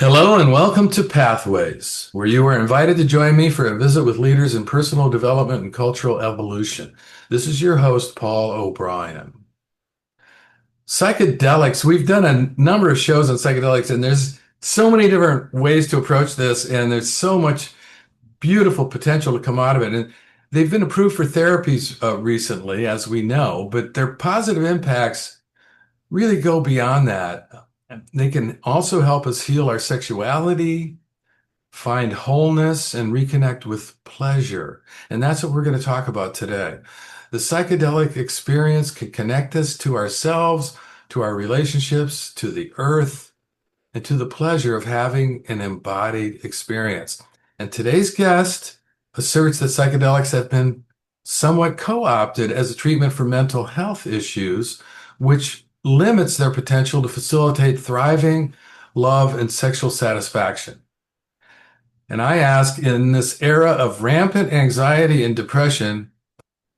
Hello and welcome to Pathways, where you are invited to join me for a visit with leaders in personal development and cultural evolution. This is your host, Paul O'Brien. Psychedelics, we've done a number of shows on psychedelics, and there's so many different ways to approach this, and there's so much beautiful potential to come out of it. And they've been approved for therapies recently, as we know, but their positive impacts really go beyond that. They can also help us heal our sexuality, find wholeness, and reconnect with pleasure. And that's what we're going to talk about today. The psychedelic experience can connect us to ourselves, to our relationships, to the earth, and to the pleasure of having an embodied experience. And today's guest asserts that psychedelics have been somewhat co-opted as a treatment for mental health issues, which limits their potential to facilitate thriving, love, and sexual satisfaction. And I ask, in this era of rampant anxiety and depression,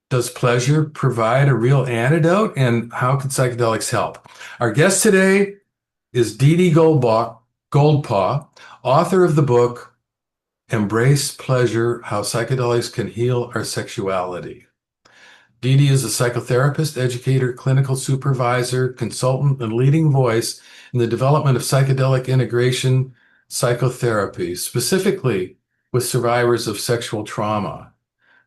does pleasure provide a real antidote? And how can psychedelics help? Our guest today is Dee Dee Goldpaugh, author of the book, Embrace Pleasure: How Psychedelics Can Heal Our Sexuality. Dee Dee is a psychotherapist, educator, clinical supervisor, consultant, and leading voice in the development of psychedelic integration psychotherapy, specifically with survivors of sexual trauma.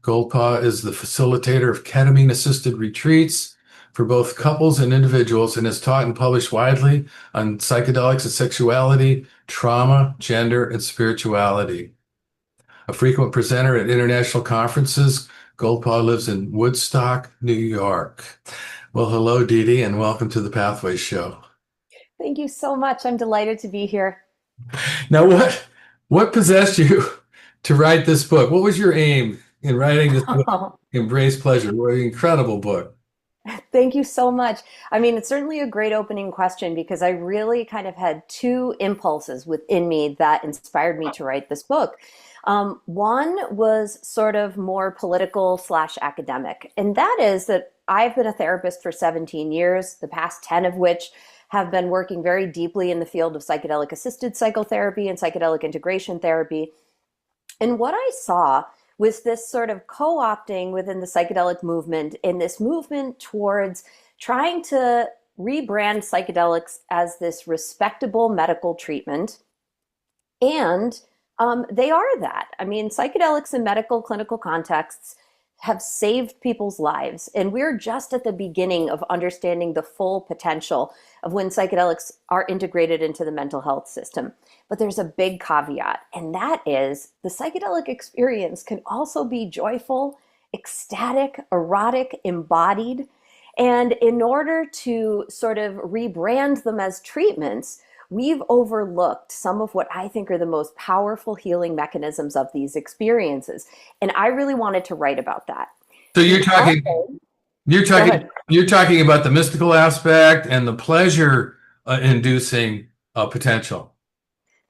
Goldpaugh is the facilitator of ketamine-assisted retreats for both couples and individuals and has taught and published widely on psychedelics and sexuality, trauma, gender, and spirituality. A frequent presenter at international conferences, Goldpaugh lives in Woodstock, New York. Well, hello, Dee Dee, and welcome to the Pathways Show. Thank you so much. I'm delighted to be here. Now, what possessed you to write this book? What was your aim in writing this book, Embrace Pleasure? What an incredible book. Thank you so much. I mean, it's certainly a great opening question because I really kind of had two impulses within me that inspired me to write this book. One was sort of more political slash academic, and that is that I've been a therapist for 17 years, the past 10 of which have been working very deeply in the field of psychedelic assisted psychotherapy and psychedelic integration therapy. And what I saw was this sort of co-opting within the psychedelic movement in this movement towards trying to rebrand psychedelics as this respectable medical treatment. And they are that. I mean, psychedelics in medical clinical contexts have saved people's lives. And we're just at the beginning of understanding the full potential of when psychedelics are integrated into the mental health system. But there's a big caveat, and that is the psychedelic experience can also be joyful, ecstatic, erotic, embodied. And in order to sort of rebrand them as treatments, we've overlooked some of what I think are the most powerful healing mechanisms of these experiences. And I really wanted to write about that. So The you're Go talking, ahead. you're talking about the mystical aspect and the pleasure inducing potential.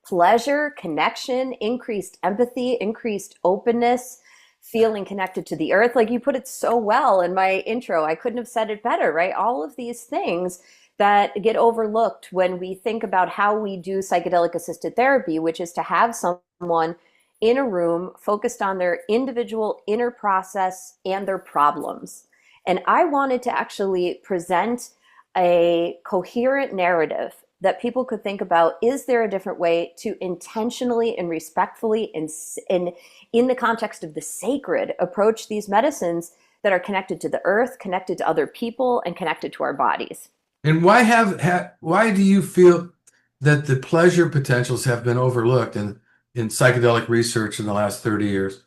Pleasure, connection, increased empathy, increased openness, feeling connected to the earth. Like you put it so well in my intro. I couldn't have said it better, right? All of these things that get overlooked when we think about how we do psychedelic assisted therapy, which is to have someone in a room focused on their individual inner process and their problems. And I wanted to actually present a coherent narrative that people could think about. Is there a different way to intentionally and respectfully and in the context of the sacred approach these medicines that are connected to the earth, connected to other people, and connected to our bodies? And why do you feel that the pleasure potentials have been overlooked in psychedelic research in the last 30 years?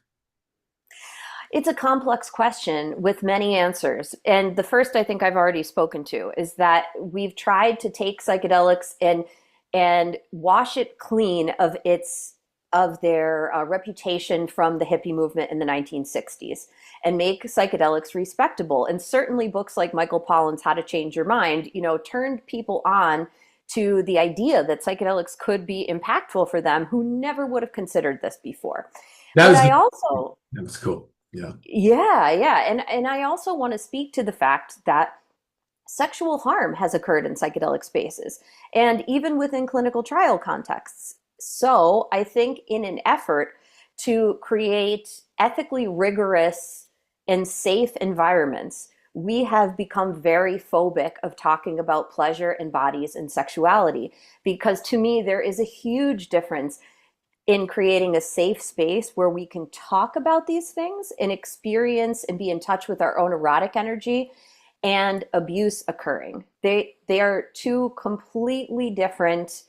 It's a complex question with many answers. And the first I think I've already spoken to is that we've tried to take psychedelics and wash it clean of their reputation from the hippie movement in the 1960s and make psychedelics respectable. And certainly books like Michael Pollan's How to Change Your Mind, turned people on to the idea that psychedelics could be impactful for them who never would have considered this before. That But was I also that was cool. Yeah. Yeah. And I also want to speak to the fact that sexual harm has occurred in psychedelic spaces and even within clinical trial contexts. So I think in an effort to create ethically rigorous and safe environments, we have become very phobic of talking about pleasure and bodies and sexuality. Because to me, there is a huge difference in creating a safe space where we can talk about these things and experience and be in touch with our own erotic energy and abuse occurring. They are two completely different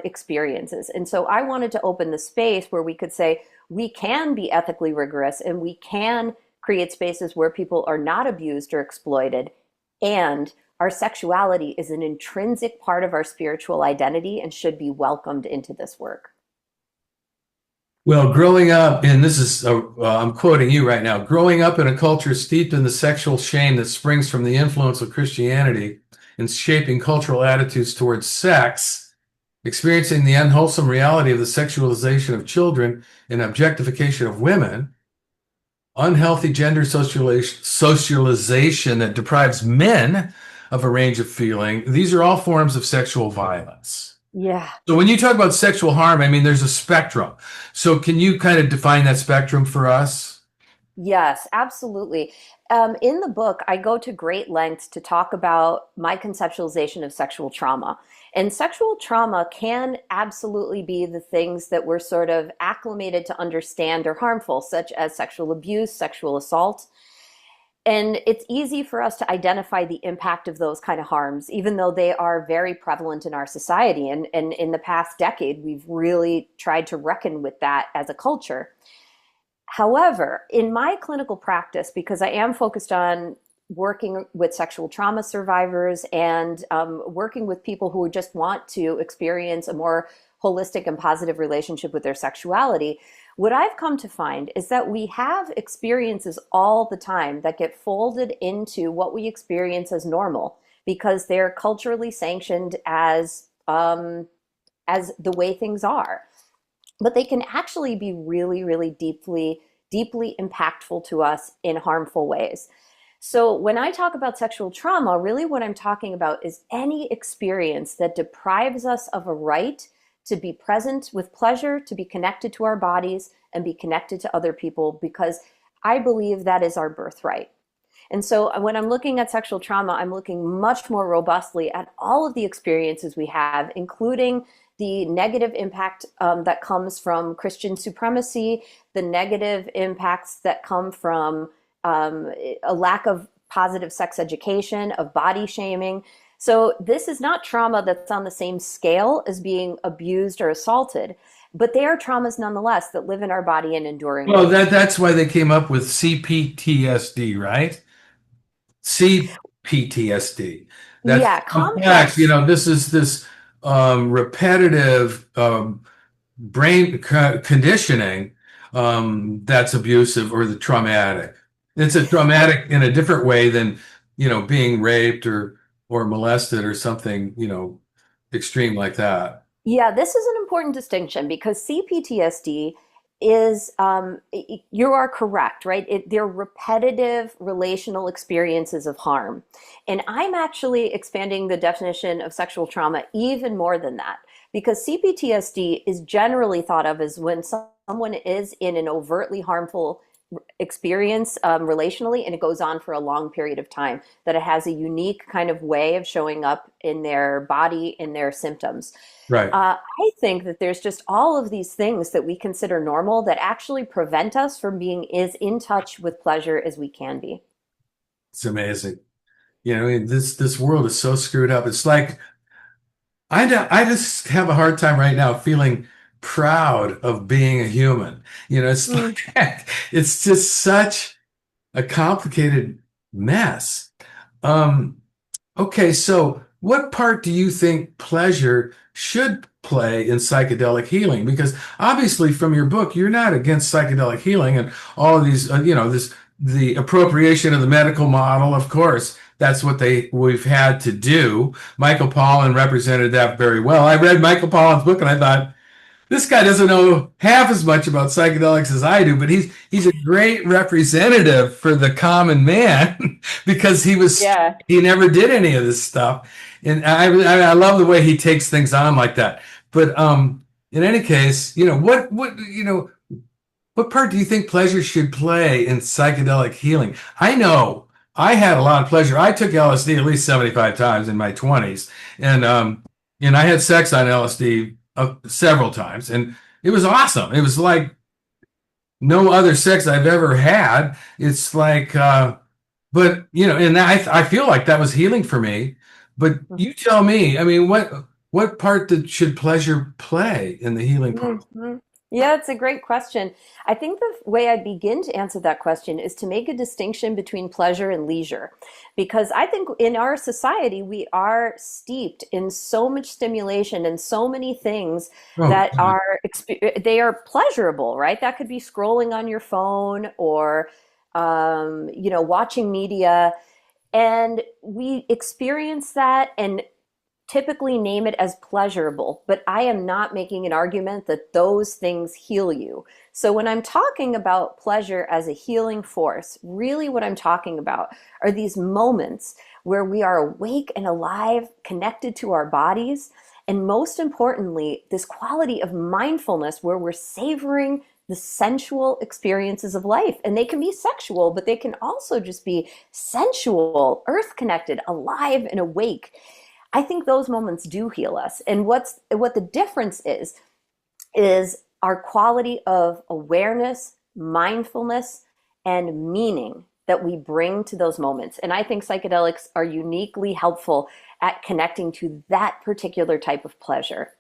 experiences. And so I wanted to open the space where we could say we can be ethically rigorous and we can create spaces where people are not abused or exploited. And our sexuality is an intrinsic part of our spiritual identity and should be welcomed into this work. Well, growing up, and this is, I'm quoting you right now, growing up in a culture steeped in the sexual shame that springs from the influence of Christianity in shaping cultural attitudes towards sex, experiencing the unwholesome reality of the sexualization of children and objectification of women, unhealthy gender socialization that deprives men of a range of feeling, these are all forms of sexual violence. Yeah. So when you talk about sexual harm, I mean, there's a spectrum. So can you kind of define that spectrum for us? Yes, absolutely. In the book, I go to great lengths to talk about my conceptualization of sexual trauma. And sexual trauma can absolutely be the things that we're sort of acclimated to understand are harmful, such as sexual abuse, sexual assault. And it's easy for us to identify the impact of those kind of harms, even though they are very prevalent in our society. And in the past decade, we've really tried to reckon with that as a culture. However, in my clinical practice, because I am focused on working with sexual trauma survivors and working with people who just want to experience a more holistic and positive relationship with their sexuality, what I've come to find is that we have experiences all the time that get folded into what we experience as normal because they're culturally sanctioned as the way things are. But they can actually be really, really deeply, deeply impactful to us in harmful ways. So when I talk about sexual trauma, really what I'm talking about is any experience that deprives us of a right to be present with pleasure, to be connected to our bodies, and be connected to other people, because I believe that is our birthright. And so when I'm looking at sexual trauma, I'm looking much more robustly at all of the experiences we have, including the negative impact that comes from Christian supremacy, the negative impacts that come from a lack of positive sex education, of body shaming. So this is not trauma that's on the same scale as being abused or assaulted, but they are traumas nonetheless that live in our body in enduring Well, ways. that's why they came up with CPTSD, right? CPTSD. That's Yeah, complex. You complex. know, this is this repetitive brain conditioning that's abusive or the traumatic. It's a traumatic in a different way than, being raped or molested or something, extreme like that. Yeah, this is an important distinction because CPTSD is, you are correct, right? They're repetitive relational experiences of harm. And I'm actually expanding the definition of sexual trauma even more than that because CPTSD is generally thought of as when someone is in an overtly harmful experience relationally and it goes on for a long period of time, that it has a unique kind of way of showing up in their body, in their symptoms. Right. I think that there's just all of these things that we consider normal that actually prevent us from being as in touch with pleasure as we can be. It's amazing. This world is so screwed up. It's like I just have a hard time right now feeling proud of being a human. It's Mm. like it's just such a complicated mess. Um, okay, so what part do you think pleasure should play in psychedelic healing? Because obviously, from your book, you're not against psychedelic healing and all of these, the appropriation of the medical model, of course. That's what we've had to do. Michael Pollan represented that very well. I read Michael Pollan's book and I thought, this guy doesn't know half as much about psychedelics as I do, but he's a great representative for the common man because Yeah. he never did any of this stuff, and I love the way he takes things on like that. But in any case, what part do you think pleasure should play in psychedelic healing? I know I had a lot of pleasure. I took LSD at least 75 times in my 20s, and I had sex on LSD several times, and it was awesome. It was like no other sex I've ever had. It's like, but and I feel like that was healing for me. But you tell me, I mean, what part should pleasure play in the healing process? Mhm. Yeah, it's a great question. I think the way I begin to answer that question is to make a distinction between pleasure and leisure. Because I think in our society, we are steeped in so much stimulation and so many things Oh, that they are pleasurable, right? That could be scrolling on your phone or watching media. And we experience that and typically name it as pleasurable, but I am not making an argument that those things heal you. So when I'm talking about pleasure as a healing force, really what I'm talking about are these moments where we are awake and alive, connected to our bodies, and most importantly, this quality of mindfulness where we're savoring the sensual experiences of life. And they can be sexual, but they can also just be sensual, earth connected, alive and awake. I think those moments do heal us. And what the difference is our quality of awareness, mindfulness, and meaning that we bring to those moments. And I think psychedelics are uniquely helpful at connecting to that particular type of pleasure.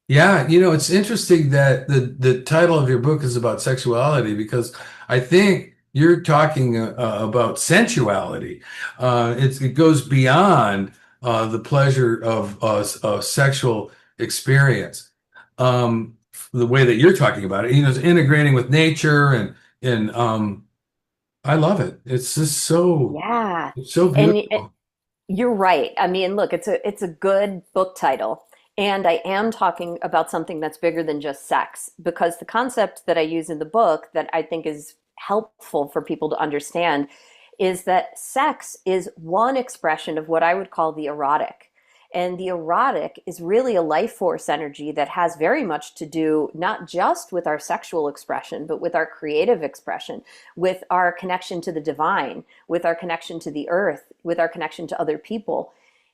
Yeah, it's interesting that the title of your book is about sexuality because I think you're talking about sensuality. It goes beyond the pleasure of a sexual experience. The way that you're talking about it, it's integrating with nature and I love it. It's just Yeah. it's so And beautiful. you're right. I mean, look, it's a good book title. And I am talking about something that's bigger than just sex because the concept that I use in the book that I think is helpful for people to understand is that sex is one expression of what I would call the erotic. And the erotic is really a life force energy that has very much to do not just with our sexual expression, but with our creative expression, with our connection to the divine, with our connection to the earth, with our connection to other people.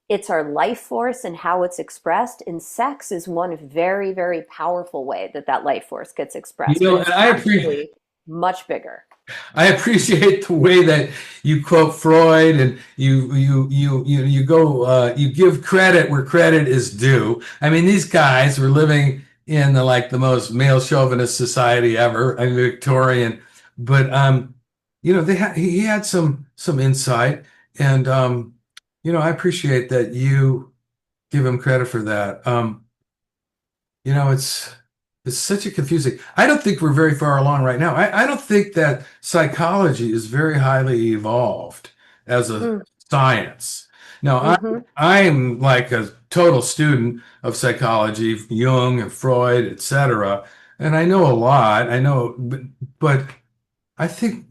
It's our life force and how it's expressed. And sex is one very, very powerful way that that life force gets expressed. But And it's actually much bigger. I appreciate the way that you quote Freud and you go you give credit where credit is due. I mean, these guys were living in the most male chauvinist society ever, I mean, Victorian, but he had some insight, and I appreciate that you give him credit for that. You know, it's such a confusing. I don't think we're very far along right now. I don't think that psychology is very highly evolved as a Mm, science. Now, hmm I'm like a total student of psychology, Jung and Freud, etc., and I know a lot. I know, but I think,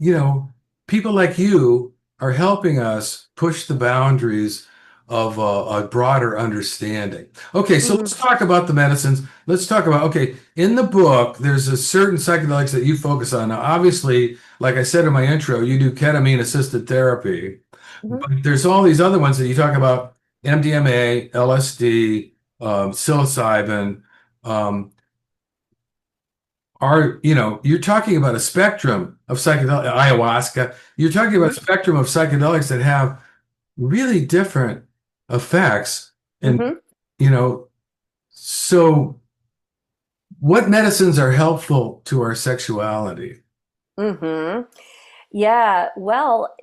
people like you are helping us push the boundaries of a broader understanding. Okay, so let's mm, talk about the medicines. Let's talk about, okay, in the book, there's a certain psychedelics that you focus on. Now, obviously, like I said in my intro, you do ketamine-assisted therapy, hmm but there's all these other ones that you talk about, MDMA, LSD, psilocybin, um, you're talking about a spectrum of psychedelic ayahuasca. You're talking about a spectrum of psychedelics that have really different effects. And, hmm you know, so what medicines are helpful to our sexuality? hmm Yeah, well,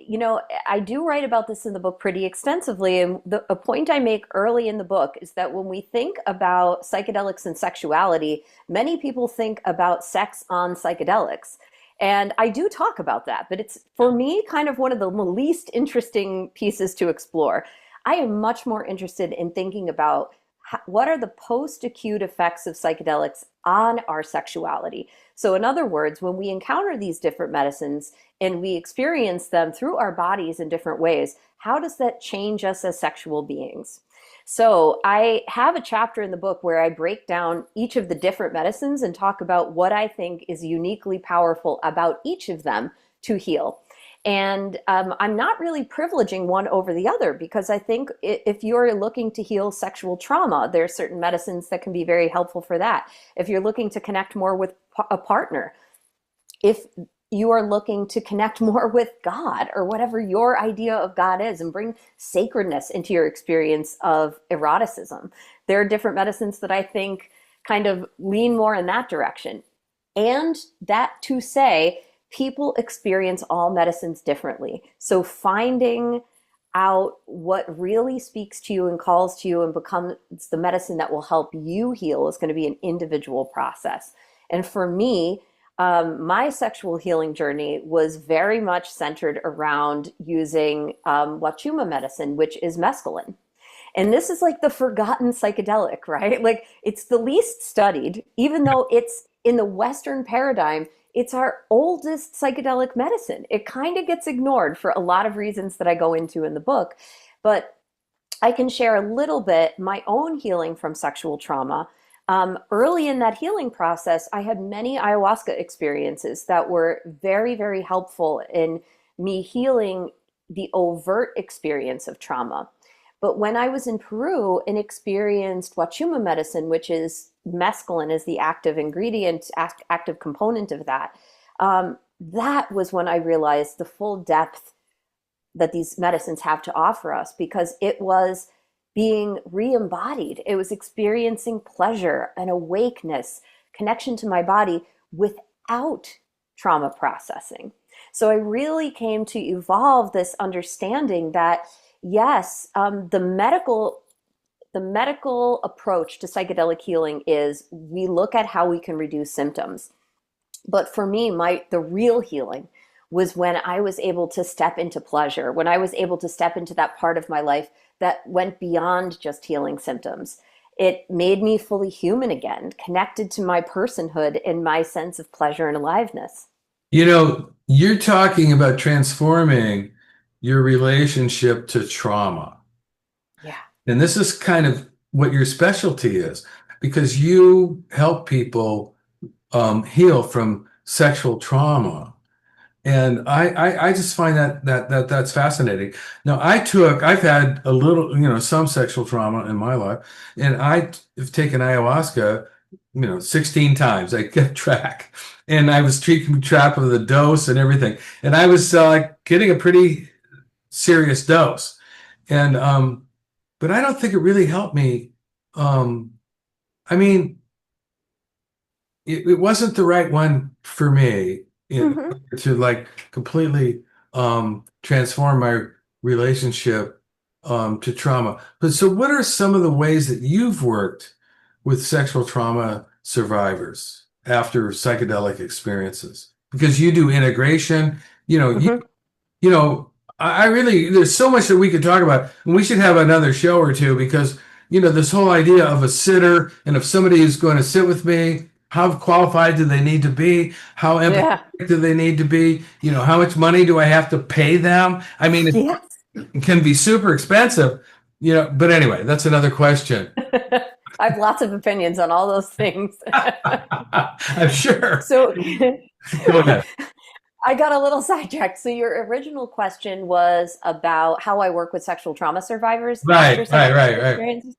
I do write about this in the book pretty extensively. And a point I make early in the book is that when we think about psychedelics and sexuality, many people think about sex on psychedelics. And I do talk about that, but it's for me kind of one of the least interesting pieces to explore. I am much more interested in thinking about what are the post-acute effects of psychedelics on our sexuality. So, in other words, when we encounter these different medicines, and we experience them through our bodies in different ways, how does that change us as sexual beings? So I have a chapter in the book where I break down each of the different medicines and talk about what I think is uniquely powerful about each of them to heal. And I'm not really privileging one over the other because I think if you're looking to heal sexual trauma, there are certain medicines that can be very helpful for that. If you're looking to connect more with a partner, if you are looking to connect more with God or whatever your idea of God is and bring sacredness into your experience of eroticism, there are different medicines that I think kind of lean more in that direction. And that to say, people experience all medicines differently. So finding out what really speaks to you and calls to you and becomes the medicine that will help you heal is going to be an individual process. And for me, my sexual healing journey was very much centered around using Wachuma medicine, which is mescaline. And this is like the forgotten psychedelic, right? Like it's the least studied, even though it's in the Western paradigm, it's our oldest psychedelic medicine. It kind of gets ignored for a lot of reasons that I go into in the book. But I can share a little bit my own healing from sexual trauma. Early in that healing process, I had many ayahuasca experiences that were very, very helpful in me healing the overt experience of trauma. But when I was in Peru and experienced Wachuma medicine, which is mescaline is the active ingredient, active component of that, that was when I realized the full depth that these medicines have to offer us because it was being re-embodied. It was experiencing pleasure and awakeness, connection to my body without trauma processing. So I really came to evolve this understanding that yes, the medical approach to psychedelic healing is we look at how we can reduce symptoms. But for me, the real healing was when I was able to step into pleasure, when I was able to step into that part of my life that went beyond just healing symptoms. It made me fully human again, connected to my personhood and my sense of pleasure and aliveness. You're talking about transforming your relationship to trauma. Yeah. And this is kind of what your specialty is because you help people heal from sexual trauma. And I just find that's fascinating. Now I've had a little, some sexual trauma in my life, and have taken ayahuasca, 16 times. I kept track, and I was keeping track of the dose and everything. And I was getting a pretty serious dose, and but I don't think it really helped me. Um, I mean, it wasn't the right one for me Mm-hmm. to completely transform my relationship to trauma. But so what are some of the ways that you've worked with sexual trauma survivors after psychedelic experiences? Because you do integration, you know, you, Mm-hmm. you know, I really, there's so much that we could talk about, and we should have another show or two because, this whole idea of a sitter and if somebody is going to sit with me, how qualified do they need to be? How Yeah. empathetic do they need to be? How much money do I have to pay them? I mean, Yes. it can be super expensive, but anyway, that's another question. I have lots of opinions on all those things. I'm sure. So Go ahead. I got a little sidetracked. So your original question was about how I work with sexual trauma survivors after Right, right, psychedelic right, right. experiences.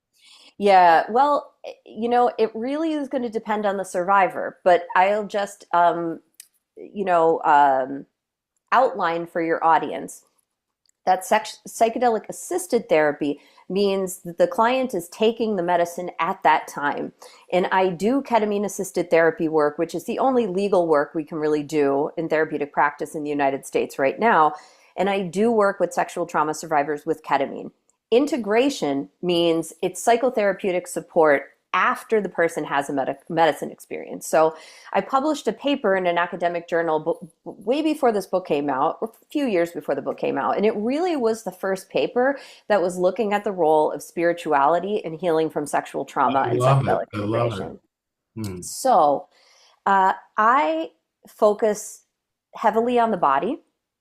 Yeah, well, it really is going to depend on the survivor, but I'll just, you know, um, outline for your audience that psychedelic assisted therapy means that the client is taking the medicine at that time. And I do ketamine assisted therapy work, which is the only legal work we can really do in therapeutic practice in the United States right now. And I do work with sexual trauma survivors with ketamine. Integration means it's psychotherapeutic support after the person has a medicine experience. So I published a paper in an academic journal way before this book came out, or a few years before the book came out. And it really was the first paper that was looking at the role of spirituality in healing from sexual I trauma and love it. psychedelic I love it. integration. Hmm. So I focus heavily on the body.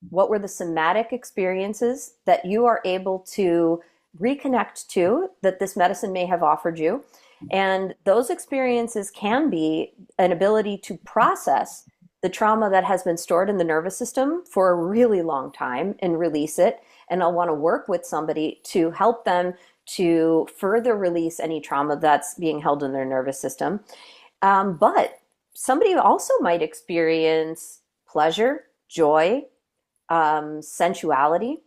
What were the somatic experiences that you are able to reconnect to that this medicine may have offered you. And those experiences can be an ability to process the trauma that has been stored in the nervous system for a really long time and release it. And I'll want to work with somebody to help them to further release any trauma that's being held in their nervous system. But somebody also might experience pleasure, joy, sensuality.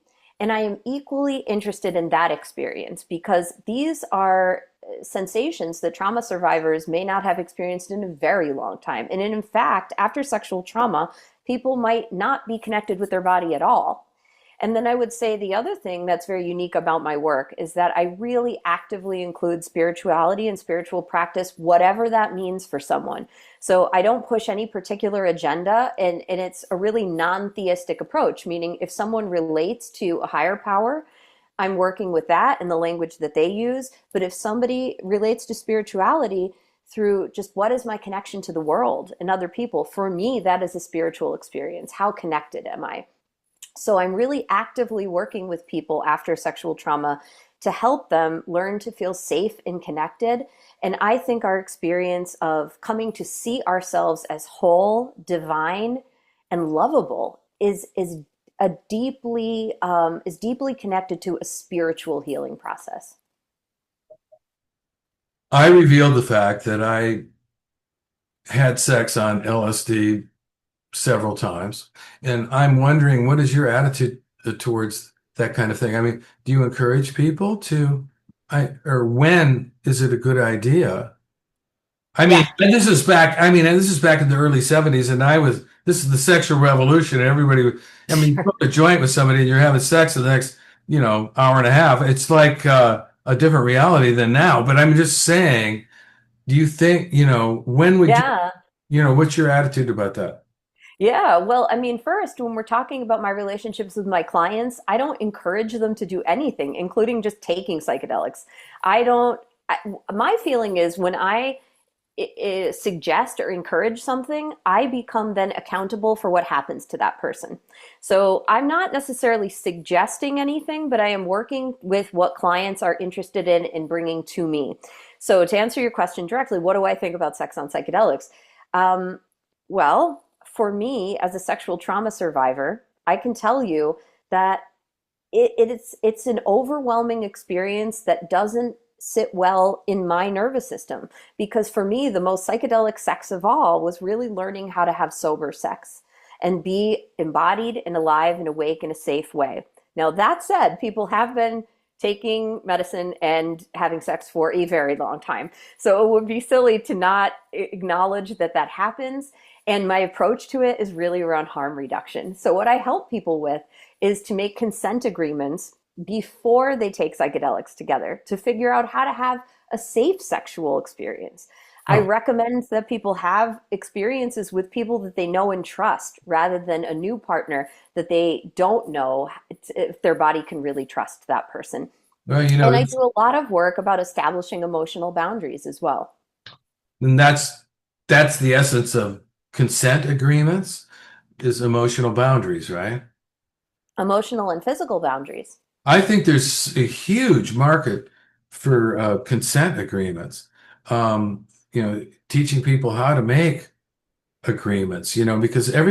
And I am equally interested in that experience because these are sensations that trauma survivors may not have experienced in a very long time. And in fact, after sexual trauma, people might not be connected with their body at all. And then I would say the other thing that's very unique about my work is that I really actively include spirituality and spiritual practice, whatever that means for someone. So I don't push any particular agenda, and it's a really non-theistic approach, meaning if someone relates to a higher power, I'm working with that and the language that they use. But if somebody relates to spirituality through just what is my connection to the world and other people, for me, that is a spiritual experience. How connected am I? So I'm really actively working with people after sexual trauma to help them learn to feel safe and connected. And I think our experience of coming to see ourselves as whole, divine, and lovable is deeply connected to a spiritual healing process. I revealed the fact that I had sex on LSD several times, and I'm wondering, what is your attitude towards that kind of thing? I mean, do you encourage people to, or when is it a good idea? I mean, Yeah. and this is back in the early 70s, and this is the sexual revolution. I mean, you put a joint with somebody and you're having sex for the next, hour and a half. It's like a different reality than now. But I'm just saying, do you think, when would Yeah. what's your attitude about that? Yeah, well, I mean, first, when we're talking about my relationships with my clients, I don't encourage them to do anything, including just taking psychedelics. I don't, I, my feeling is when I suggest or encourage something, I become then accountable for what happens to that person. So I'm not necessarily suggesting anything, but I am working with what clients are interested in bringing to me. So to answer your question directly, what do I think about sex on psychedelics? Um, well, for me, as a sexual trauma survivor, I can tell you that it's an overwhelming experience that doesn't sit well in my nervous system. Because for me, the most psychedelic sex of all was really learning how to have sober sex and be embodied and alive and awake in a safe way. Now, that said, people have been taking medicine and having sex for a very long time. So it would be silly to not acknowledge that that happens. And my approach to it is really around harm reduction. So what I help people with is to make consent agreements before they take psychedelics together to figure out how to have a safe sexual experience. I Oh, recommend that people have experiences with people that they know and trust rather than a new partner that they don't know if their body can really trust that person. well, And I do a lot of work about establishing emotional boundaries as well. and that's the essence of consent agreements is emotional boundaries, right? Emotional and physical boundaries. I think there's a huge market for consent agreements. Teaching people how to make agreements, because I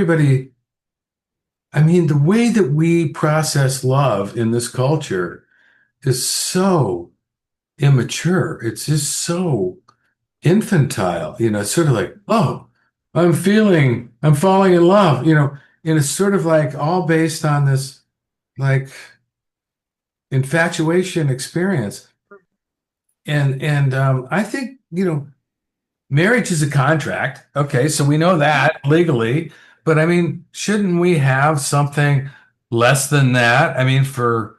mean, the way that we process love in this culture is so immature. It's just so infantile, it's sort of like, oh, I'm falling in love, and it's sort of like all based on this like infatuation experience. And I think, marriage is a contract. Okay, so we know that legally, but I mean, shouldn't we have something less than that? I mean, for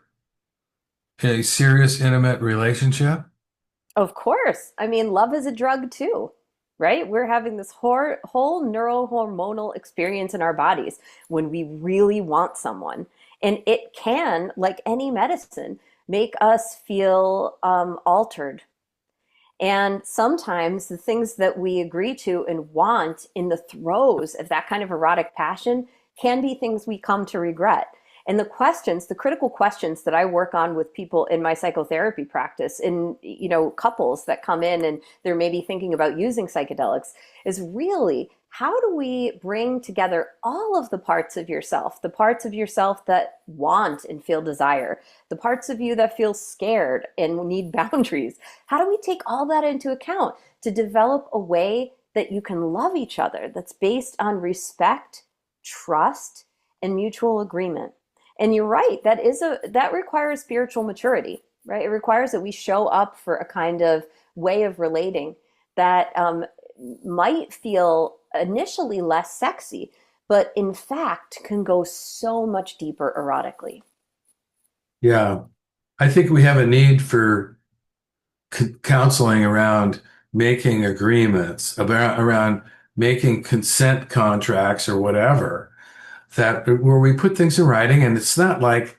a serious, intimate relationship? Of course. I mean, love is a drug too, right? We're having this whole neurohormonal experience in our bodies when we really want someone. And it can, like any medicine, make us feel altered. And sometimes the things that we agree to and want in the throes of that kind of erotic passion can be things we come to regret. And the questions, the critical questions that I work on with people in my psychotherapy practice, in couples that come in and they're maybe thinking about using psychedelics, is really how do we bring together all of the parts of yourself, the parts of yourself that want and feel desire, the parts of you that feel scared and need boundaries. How do we take all that into account to develop a way that you can love each other that's based on respect, trust, and mutual agreement? And you're right, that requires spiritual maturity, right? It requires that we show up for a kind of way of relating that might feel initially less sexy, but in fact can go so much deeper erotically. Yeah. I think we have a need for counseling around making agreements, around making consent contracts or whatever, that where we put things in writing, and it's not like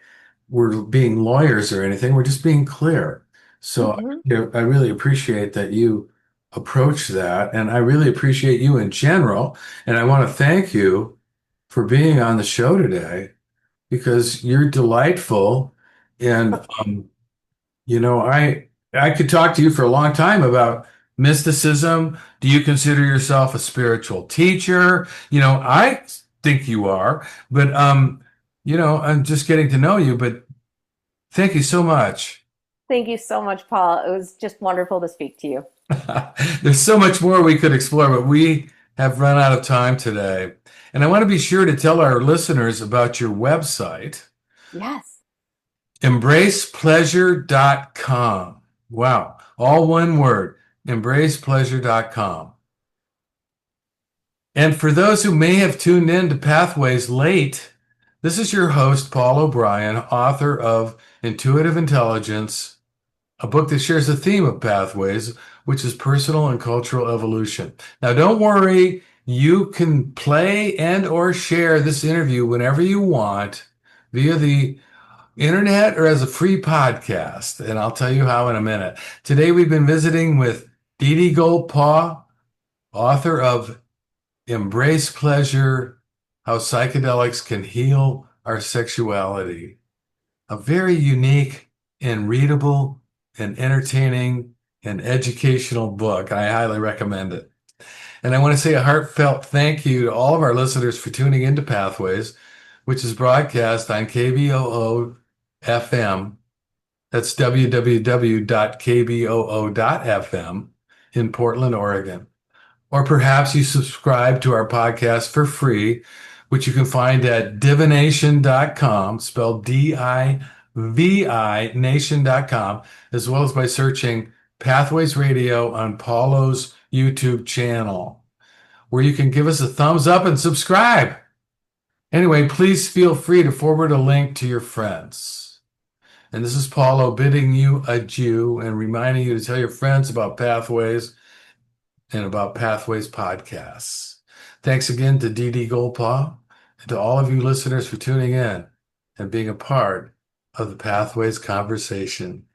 we're being lawyers or anything, we're just being clear. So Hmm. I really appreciate that you approach that, and I really appreciate you in general. And I want to thank you for being on the show today because you're delightful. And I could talk to you for a long time about mysticism. Do you consider yourself a spiritual teacher? I think you are, but I'm just getting to know you, but thank you so much. Thank you so much, Paul. It was just wonderful to speak to you. There's so much more we could explore, but we have run out of time today. And I want to be sure to tell our listeners about your website, Yes. embracepleasure.com. Wow, all one word, embracepleasure.com. And for those who may have tuned in to Pathways late, this is your host, Paul O'Brien, author of Intuitive Intelligence, a book that shares the theme of pathways, which is personal and cultural evolution. Now, don't worry, you can play and or share this interview whenever you want via the internet or as a free podcast, and I'll tell you how in a minute. Today, we've been visiting with Dee Dee Goldpaugh, author of Embrace Pleasure, How Psychedelics Can Heal Our Sexuality. A very unique and readable and entertaining and educational book. I highly recommend it. And I want to say a heartfelt thank you to all of our listeners for tuning into Pathways, which is broadcast on KBOO FM. That's www.kboo.fm in Portland, Oregon. Or perhaps you subscribe to our podcast for free, which you can find at divination.com, spelled DIVI nation.com, as well as by searching Pathways Radio on Paulo's YouTube channel, where you can give us a thumbs up and subscribe. Anyway, please feel free to forward a link to your friends. And this is Paulo bidding you adieu and reminding you to tell your friends about Pathways and about Pathways podcasts. Thanks again to Dee Dee Goldpaugh and to all of you listeners for tuning in and being a part of the Pathways conversation.